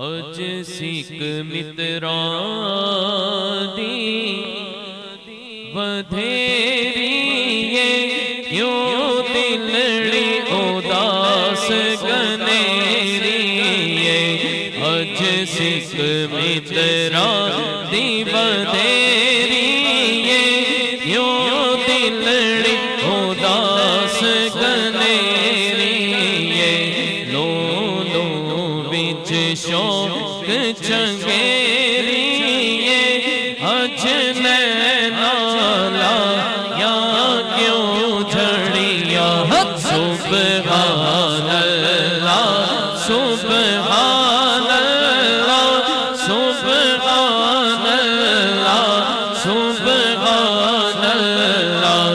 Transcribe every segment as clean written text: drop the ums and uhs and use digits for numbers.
اج سکھ متران دی ودھیری کیوں دلڑی اداس گنیری اج سکھ متران دی ودھیری کیوں دلڑی اداس گنیری لو لو وچ شوق چنگیری اج نینا لایا کیوں جھڑیا سبحان اللہ سبحان اللہ سبحان اللہ سبحان اللہ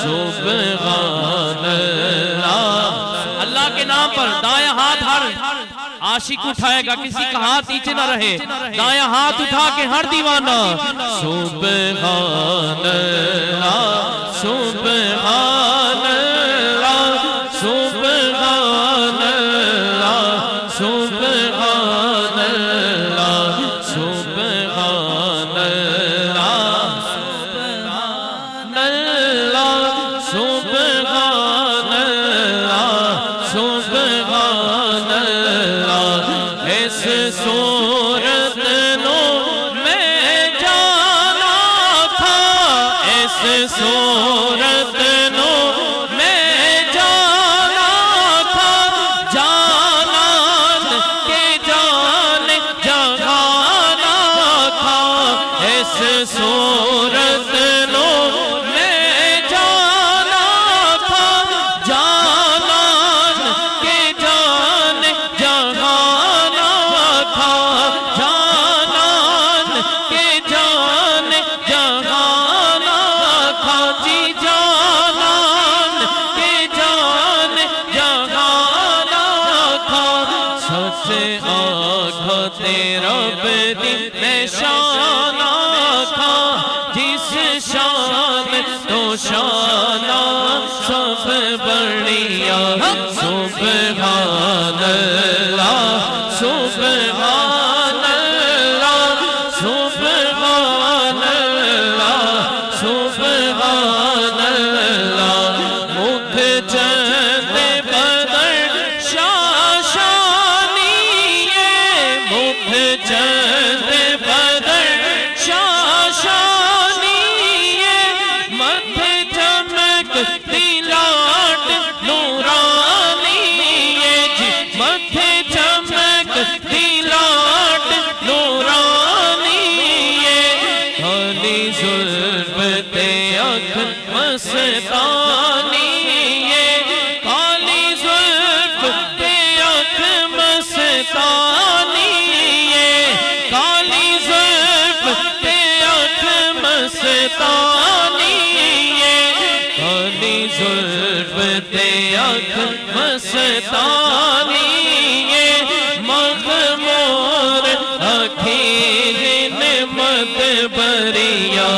سبحان اللہ۔ اللہ کے نام پر دایاں ہاتھ ہر عاشق اٹھائے گا، کسی کا ہاتھ نیچے نہ رہے، دایاں ہاتھ اٹھا کے ہر دیوانہ سبحان اللہ سبحان اللہ سبحان اللہ سبحان اللہ سبحان اللہ سبحان اللہ سبحان اللہ سبحان اللہ۔ اس صورت نو میں جانا تھا، اس صورت نو میں جانا تھا، جانان کے جان جہانا تھا، اس صورت نو میں جانا تھا، جانان کے جان جہانا تھا، جانان کے جان جہانا تھا، جی جانان کے جان جہانا تھا۔ سچ آنکھا تیرا بدی نشانہ تھا، جس شان تو شانہ سب بڑھیا سبحان اللہ سبحان اللہ سبحان اللہ سبحان اللہ۔ مکھ چند بدر شاشانی مکھ چند بدر شاشانی متھے چمکتی لاٹ نورانی جی متھے چمکتی لاٹ نورانی کالی زلف تے اکھ مستانی کالی زلف تے اکھ مستانی کالی زلف تے اکھ مستانی کالی زلف تے اکھ مستانی مغمور اکھی نعمت بریا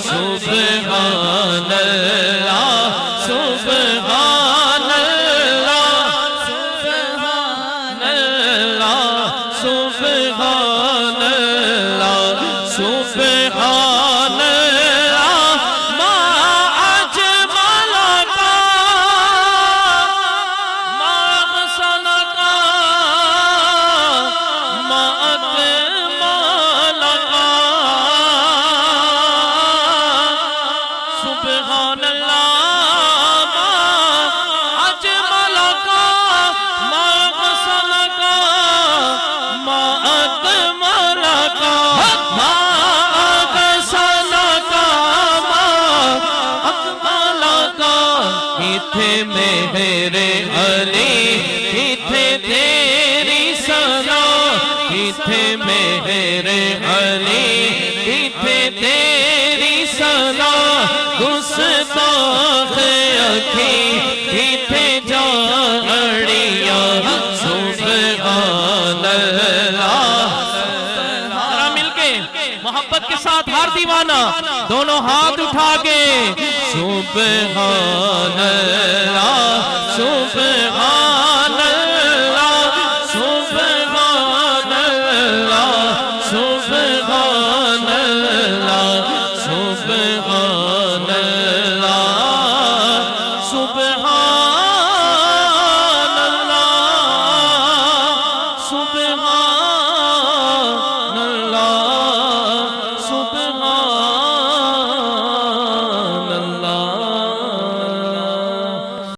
سبحان اللہ سبحان اللہ سبحان اللہ سبحان اللہ سبحان اللہ۔ ما اجملک ما احسنک ما اکملک سبحان اللہ ما اجملک ما احسنک ما اکملک ما احسنک ما اکملک۔ کتھے مہر علی کتھے تیری ثنا، کتھے مہر علی کتھے تیری ثنا، گستاخ اکھی کتھے جاڑیا سبحان اللہ۔ ذرا مل کے محبت کے ساتھ ہر دیوانہ دونوں ہاتھ اٹھا کے سبحان اللہ سبحان اللہ سبحان اللہ ہاں